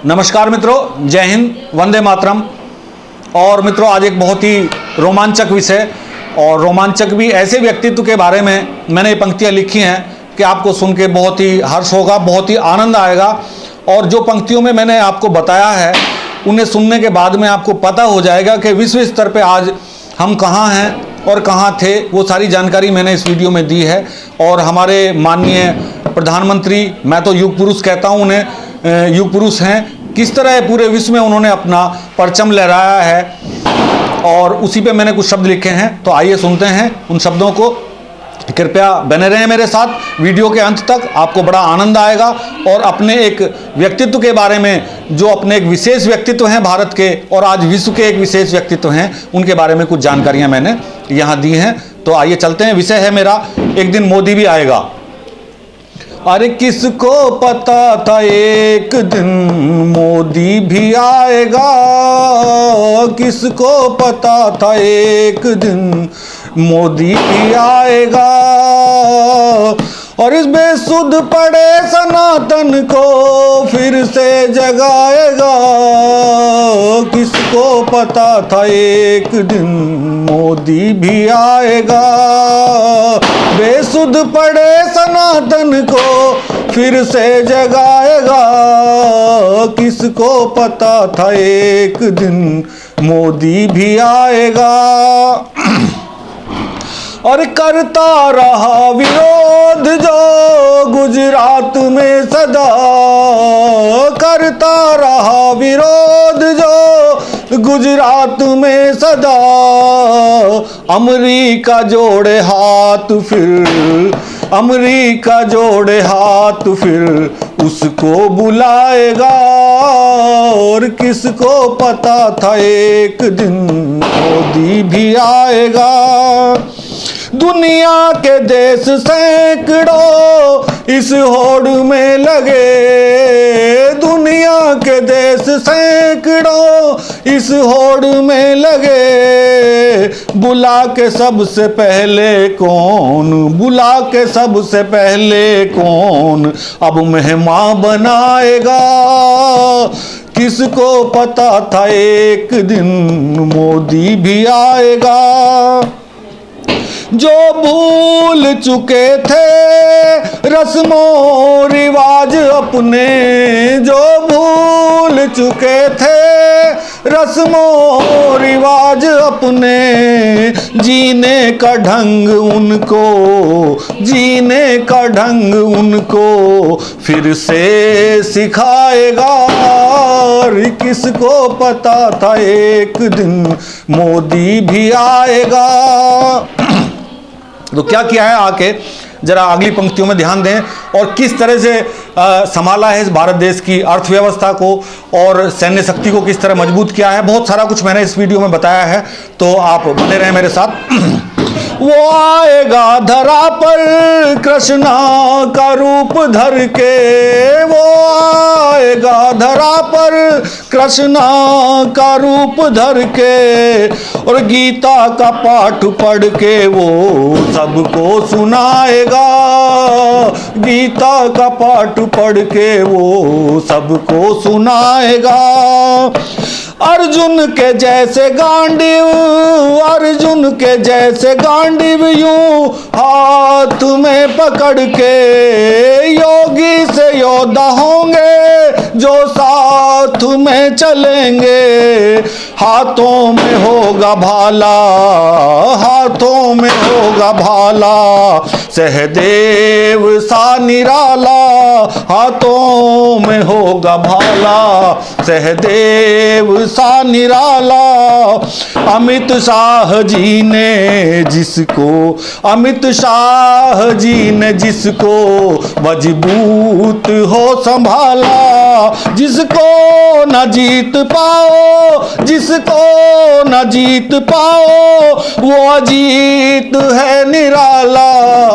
नमस्कार मित्रों, जय हिंद, वंदे मातरम। और मित्रों, आज एक बहुत ही रोमांचक विषय और रोमांचक भी ऐसे व्यक्तित्व के बारे में मैंने ये पंक्तियाँ लिखी हैं कि आपको सुन के बहुत ही हर्ष होगा, बहुत ही आनंद आएगा। और जो पंक्तियों में मैंने आपको बताया है उन्हें सुनने के बाद में आपको पता हो जाएगा कि विश्व स्तर पे आज हम कहाँ हैं और कहाँ थे। वो सारी जानकारी मैंने इस वीडियो में दी है। और हमारे माननीय प्रधानमंत्री, मैं तो युग पुरुष कहता हूँ उन्हें, युग पुरुष हैं, किस तरह पूरे विश्व में उन्होंने अपना परचम लहराया है और उसी पे मैंने कुछ शब्द लिखे हैं। तो आइए सुनते हैं उन शब्दों को। कृपया बने रहें मेरे साथ वीडियो के अंत तक, आपको बड़ा आनंद आएगा। और अपने एक व्यक्तित्व के बारे में, जो अपने एक विशेष व्यक्तित्व हैं भारत के और आज विश्व के एक विशेष व्यक्तित्व हैं, उनके बारे में कुछ जानकारियां मैंने यहाँ दी हैं। तो आइए चलते हैं। विषय है मेरा, एक दिन मोदी भी आएगा। अरे किसको पता था एक दिन मोदी भी आएगा, किसको पता था एक दिन मोदी भी आएगा और इस बेसुध पड़े सनातन को फिर से जगाएगा। किसको पता था एक दिन मोदी भी आएगा, बेसुध पड़े सनातन को फिर से जगाएगा। किसको पता था एक दिन मोदी भी आएगा। और करता रहा विरोध जो गुजरात में सदा, करता रहा विरोध जो गुजरात में सदा। अमेरिका जोड़े हाथ फिर, अमेरिका जोड़े हाथ फिर उसको बुलाएगा। और किसको पता था एक दिन मोदी भी आएगा। दुनिया के देश सैकड़ों इस होड़ में लगे, दुनिया के देश सैकड़ों इस होड़ में लगे। बुला के सबसे पहले कौन, बुला के सबसे पहले कौन अब मेहमान बनाएगा। किसको पता था एक दिन मोदी भी आएगा। जो भूल चुके थे रस्मों रिवाज अपने, जो भूल चुके थे रस्मों रिवाज अपने। जीने का ढंग उनको, जीने का ढंग उनको फिर से सिखाएगा। और किसको पता था एक दिन मोदी भी आएगा। तो क्या किया है, आके जरा अगली पंक्तियों में ध्यान दें और किस तरह से संभाला है इस भारत देश की अर्थव्यवस्था को और सैन्य शक्ति को किस तरह मजबूत किया है। बहुत सारा कुछ मैंने इस वीडियो में बताया है, तो आप बने रहें मेरे साथ। वो आएगा धरा पर कृष्णा का रूप धर के, वो आएगा धरा पर कृष्णा का रूप धर के। और गीता का पाठ पढ़ के वो सबको सुनाएगा, गीता का पाठ पढ़ के वो सबको सुनाएगा। अर्जुन के जैसे गांडीव, अर्जुन के जैसे गांडीव यूं हाथ में पकड़ के। योगी से योद्धा होंगे जो साथ में चलेंगे। हाथों में होगा भाला, हाथों में होगा भाला सहदेव सा निराला। हाथों में होगा भाला सहदेव सा निराला। अमित शाह जी ने जिसको, अमित शाह जी ने जिसको मजबूत हो संभाला। जिसको न जीत पाओ, जिसको न जीत पाओ वो अजीत है निराला।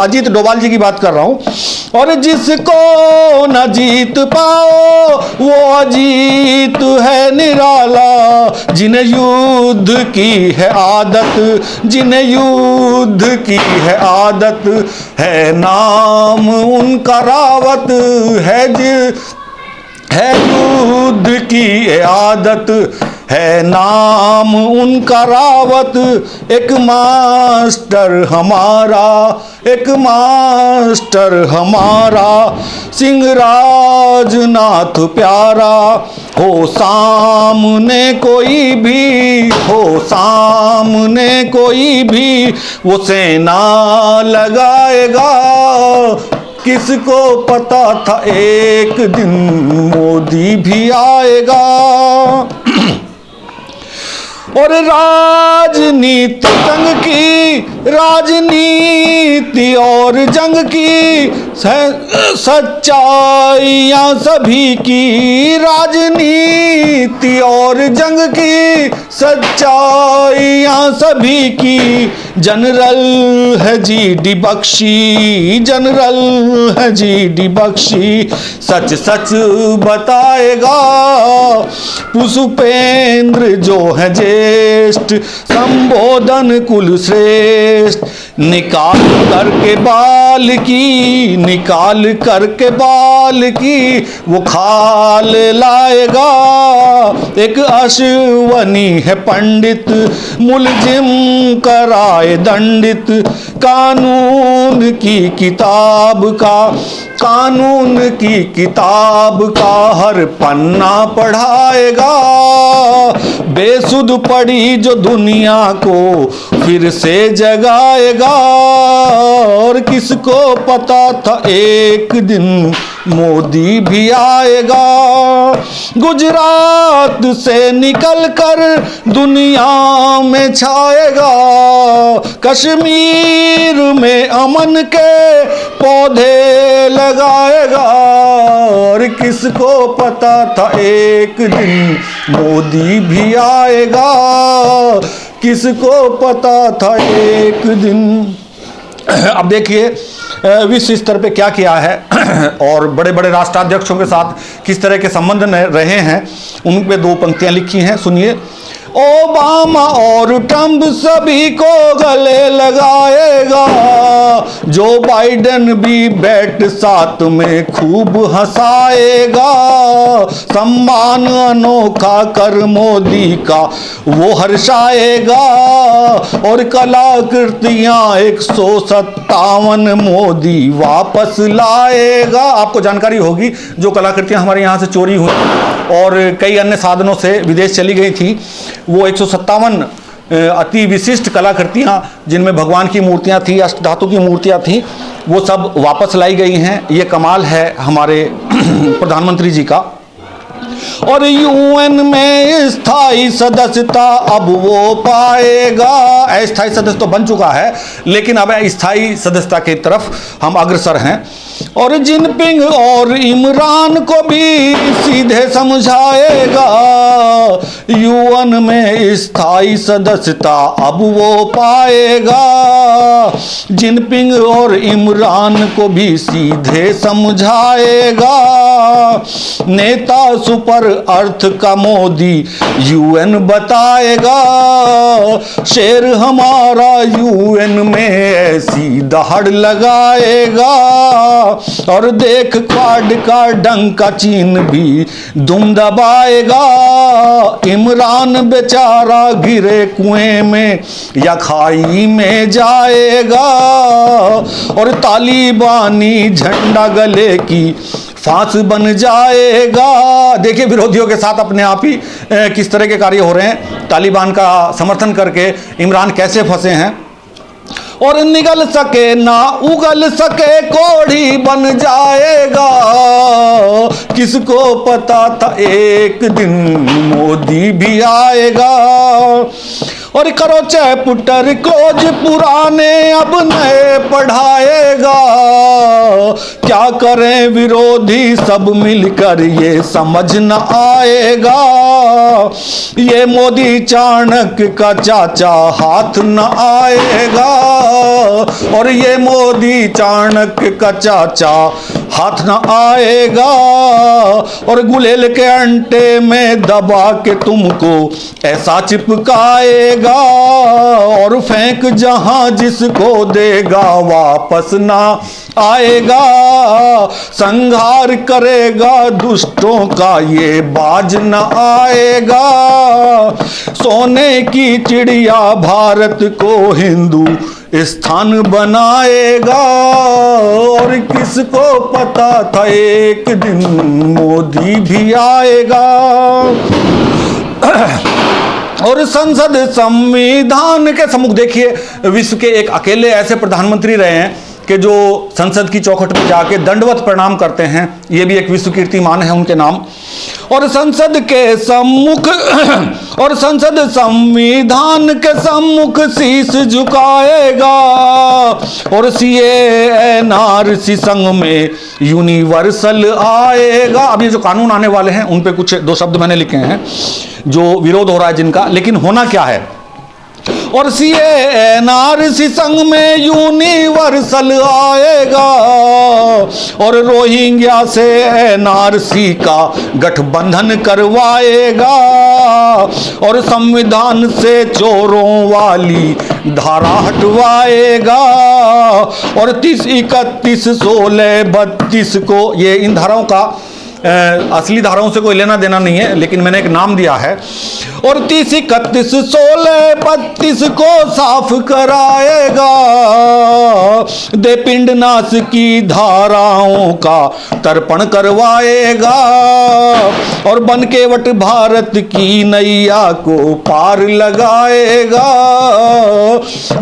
अजीत डोभाल जी की बात कर रहा हूं। और जिसको न जीत पाओ वो अजीत है निराला। जिन्हें युद्ध की है आदत, जिन्हें युद्ध की है आदत, है नाम उनका रावत है। है युद्ध की ये आदत, है नाम उनका रावत। एक मास्टर हमारा, एक मास्टर हमारा, सिंहराज नाथ प्यारा। हो सामने कोई भी, हो सामने कोई भी, वो सेना लगाएगा। किसको पता था एक दिन मोदी भी आएगा। और राजनीति जंग की, राजनीति और जंग की सच्चाइयां सभी की, राजनीति और जंग की सच्चाइयां सभी की। जनरल है GD बख्शी, जनरल है GD बख्शी, सच सच बताएगा। पुष्पेंद्र जो है ज्येष्ठ, संबोधन कुल श्रेष्ठ। निकाल करके बाल की, निकाल करके बाल की, वो खाल लाएगा। एक अश्वनी है पंडित, मुलजिम कराए दंडित। कानून की किताब का, कानून की किताब का हर पन्ना पढ़ाएगा। बेसुध पड़ी जो दुनिया को फिर से जगाएगा। और किसको पता था एक दिन मोदी भी आएगा। गुजरात से निकल कर दुनिया में छाएगा। कश्मीर में अमन के पौधे लगाएगा। और किसको पता था एक दिन मोदी भी आएगा। किसको पता था एक दिन। अब देखिए विश्व स्तर पे क्या किया है और बड़े बड़े राष्ट्राध्यक्षों के साथ किस तरह के संबंध रहे हैं, उन पे दो पंक्तियां लिखी हैं, सुनिए। ओबामा और ट्रंप सभी को गले लगाएगा। जो बाइडेन भी बैठ साथ में खूब हंसाएगा। सम्मान अनोखा कर मोदी का वो हर्षाएगा। और कलाकृतियां 157 मोदी वापस लाएगा। आपको जानकारी होगी जो कलाकृतियां हमारे यहाँ से चोरी हुई और कई अन्य साधनों से विदेश चली गई थी, वो 157 अति विशिष्ट कलाकृतियां जिनमें भगवान की मूर्तियां थी, अष्टधातु की मूर्तियां थी, वो सब वापस लाई गई हैं। ये कमाल है हमारे प्रधानमंत्री जी का। और UN में स्थायी सदस्यता अब वो पाएगा। अस्थायी सदस्य तो बन चुका है, लेकिन अब स्थायी सदस्यता की तरफ हम अग्रसर हैं। और जिनपिंग और इमरान को भी सीधे समझाएगा। UN में स्थायी सदस्यता अब वो पाएगा। जिनपिंग और इमरान को भी सीधे समझाएगा। नेता सुपर अर्थ का मोदी UN बताएगा। शेर हमारा UN में ऐसी दहाड़ लगाएगा। और देख कार्ड का डंका चीन भी दुम दबाएगा। इमरान बेचारा गिरे कुएं में या खाई में जाएगा। और तालिबानी झंडा गले की फांस बन जाएगा। देखिए विरोधियों के साथ अपने आप ही किस तरह के कार्य हो रहे हैं। तालिबान का समर्थन करके इमरान कैसे फंसे हैं। और निगल सके ना उगल सके कोढ़ी बन जाएगा। किसको पता था एक दिन मोदी भी आएगा। और करो चैप्टर क्लोज पुराने अब नए पढ़ाएगा। क्या करें विरोधी सब मिलकर ये समझ न आएगा। ये मोदी चाणक्य का चाचा हाथ न आएगा। और ये मोदी चाणक्य का चाचा हाथ न आएगा, और गुलेल के अंटे में दबा के तुमको ऐसा चिपकाएगा, और फेंक जहां जिसको देगा वापस ना आएगा, संहार करेगा दुष्टों का ये बाज न आएगा, सोने की चिड़िया भारत को हिंदू स्थान बनाएगा, और किसको पता था एक दिन मोदी भी आएगा। और संसद संविधान के सम्मुख देखिए, विश्व के एक अकेले ऐसे प्रधानमंत्री रहे हैं कि जो संसद की चौखट में जाके दंडवत प्रणाम करते हैं, ये भी एक विश्व कीर्तिमान है उनके नाम। और संसद के सम्मुख और संसद संविधान के सम्मुख शीश झुकाएगा, और CA-NRC संघ में यूनिवर्सल आएगा। अब ये जो कानून आने वाले हैं उन पे कुछ 2 शब्द मैंने लिखे हैं जो विरोध हो रहा है जिनका, लेकिन होना क्या है। और CA-NRC संघ में यूनिवर्सल आएगा, और रोहिंग्या से NRC का गठबंधन करवाएगा, और संविधान से चोरों वाली धारा हटवाएगा, और 30, 31, 16, 32 को, ये इन धाराओं का असली धाराओं से कोई लेना देना नहीं है, लेकिन मैंने एक नाम दिया है। और 30, 31, 16, 32 को साफ कराएगा, दे पिंडनाश की धाराओं का तर्पण करवाएगा, और बनकेवट भारत की नैया को पार लगाएगा,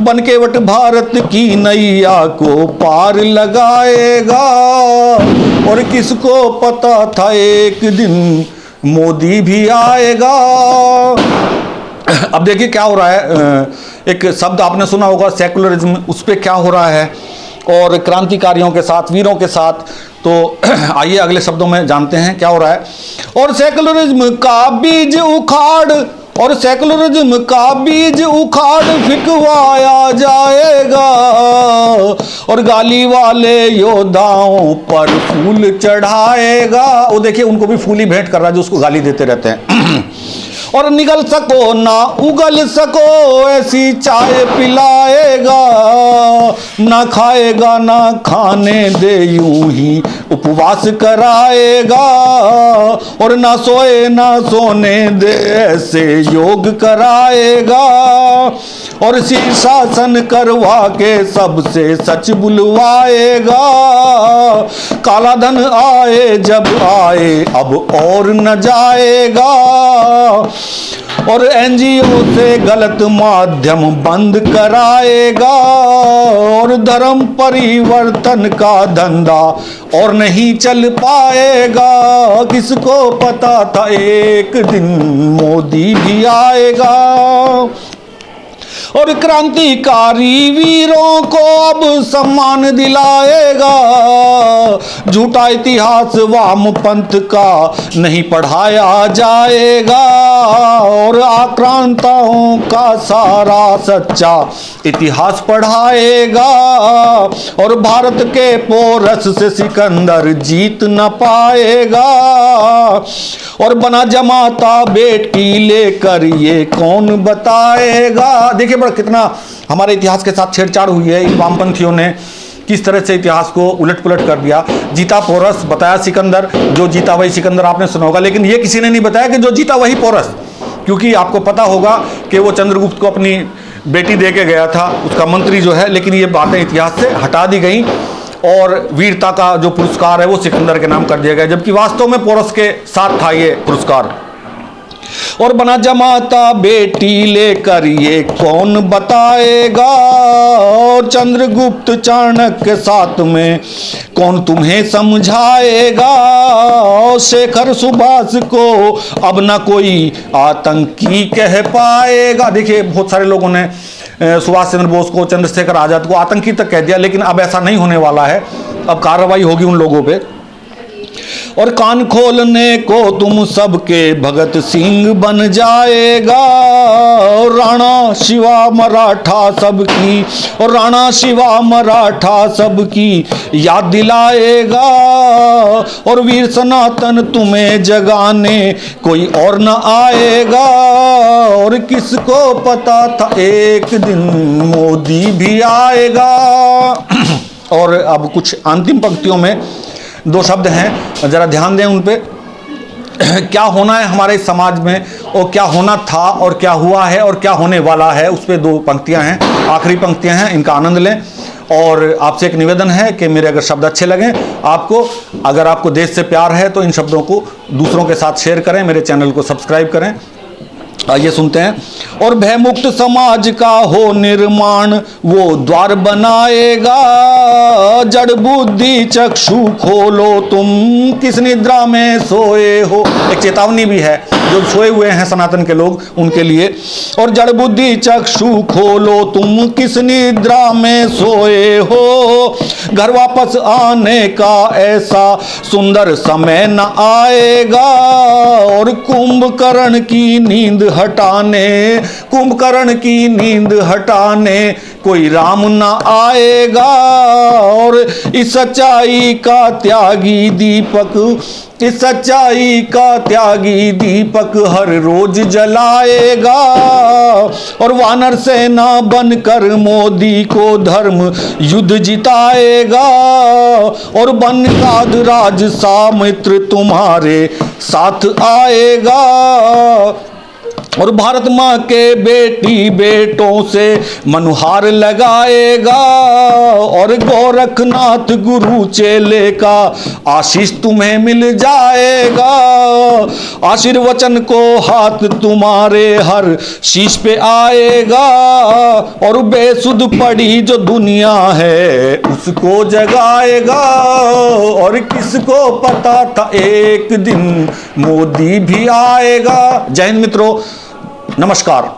बनकेवट भारत की नैया को पार लगाएगा, और किसको पता था एक दिन मोदी भी आएगा। अब देखिए क्या हो रहा है, एक शब्द आपने सुना होगा सेकुलरिज्म, उस पर क्या हो रहा है, और क्रांतिकारियों के साथ, वीरों के साथ। तो आइए अगले शब्दों में जानते हैं क्या हो रहा है। और सेकुलरिज्म का बीज उखाड़, और सेकुलरिज्म का बीज उखाड़ फिकवाया जाएगा, और गाली वाले योद्धाओं पर फूल चढ़ाएगा। वो देखिए उनको भी फूल ही भेंट कर रहा है जो उसको गाली देते रहते हैं। और निगल सको ना उगल सको ऐसी चाय पिलाएगा, ना खाएगा ना खाने दे यूं ही उपवास कराएगा, और ना सोए ना सोने दे ऐसे योग कराएगा, और शीर्षासन करवा के सबसे सच बुलवाएगा। काला धन आए जब आए अब और न जाएगा, और NGO से गलत माध्यम बंद कराएगा, और धर्म परिवर्तन का धंधा और नहीं चल पाएगा। किसको पता था एक दिन मोदी भी आएगा। और क्रांतिकारी वीरों को अब सम्मान दिलाएगा, झूठा इतिहास वामपंथ का नहीं पढ़ाया जाएगा, और आक्रांताओं का सारा सच्चा इतिहास पढ़ाएगा, और भारत के पोरस से सिकंदर जीत न पाएगा, और बना जमाता बेटी लेकर ये कौन बताएगा। देखिए बड़ा कितना हमारे इतिहास के साथ छेड़छाड़ हुई है इन वामपंथियों ने, किस तरह से इतिहास को उलट पुलट कर दिया। जीता पोरस, बताया सिकंदर, जो जीता वही सिकंदर आपने सुना होगा, लेकिन ये किसी ने नहीं बताया कि जो जीता वही पोरस, क्योंकि आपको पता होगा कि वो चंद्रगुप्त को अपनी बेटी दे के गया था, उसका मंत्री जो है, लेकिन ये बातें इतिहास से हटा दी गई, और वीरता का जो पुरस्कार है वो सिकंदर के नाम कर दिया गया, जबकि वास्तव में पोरस के साथ था ये पुरस्कार। और बना जमाता बेटी लेकर ये कौन बताएगा, और चंद्रगुप्त चाणक्य के साथ में कौन तुम्हें समझाएगा, और शेखर सुभाष को अब ना कोई आतंकी कह पाएगा। देखिए बहुत सारे लोगों ने सुभाष चंद्र बोस को, चंद्रशेखर आजाद को आतंकी तक कह दिया, लेकिन अब ऐसा नहीं होने वाला है, अब कार्रवाई होगी उन लोगों पे। और कान खोलने को तुम सबके भगत सिंह बन जाएगा। राणा शिवा मराठा सबकी, और राणा शिवा मराठा सबकी याद दिलाएगा। और वीर सनातन तुम्हें जगाने कोई और न आएगा। और किसको पता था एक दिन मोदी भी आएगा। और अब कुछ अंतिम पंक्तियों में दो शब्द हैं, जरा ध्यान दें उन पे। क्या होना है हमारे समाज में, और क्या होना था, और क्या हुआ है, और क्या होने वाला है, उस पर दो पंक्तियां हैं, आखिरी पंक्तियां हैं, इनका आनंद लें। और आपसे एक निवेदन है कि मेरे अगर शब्द अच्छे लगें आपको, अगर आपको देश से प्यार है तो इन शब्दों को दूसरों के साथ शेयर करें, मेरे चैनल को सब्सक्राइब करें। आइए सुनते हैं। और भयमुक्त समाज का हो निर्माण वो द्वार बनाएगा। जड़ बुद्धि चक्षु खोलो तुम किस निद्रा में सोए हो। एक चेतावनी भी है जो सोए हुए हैं सनातन के लोग उनके लिए। और जड़ बुद्धि चक्षु खोलो तुम किस निद्रा में सोए हो। घर वापस आने का ऐसा सुंदर समय न आएगा। और कुंभकर्ण की नींद हटाने, कुंभकर्ण की नींद हटाने कोई राम ना आएगा। और इस सच्चाई का त्यागी दीपक, इस सच्चाई का त्यागी दीपक हर रोज जलाएगा। और वानर सेना बनकर मोदी को धर्म युद्ध जिताएगा। और बन का राज सा मित्र तुम्हारे साथ आएगा। और भारत माँ के बेटी बेटों से मनुहार लगाएगा। और गोरखनाथ गुरु चेले का आशीष तुम्हें मिल जाएगा। आशीर्वचन को हाथ तुम्हारे हर शीश पे आएगा। और बेसुध पड़ी जो दुनिया है उसको जगाएगा। और किसको पता था एक दिन मोदी भी आएगा। जय हिंद मित्रों, नमस्कार।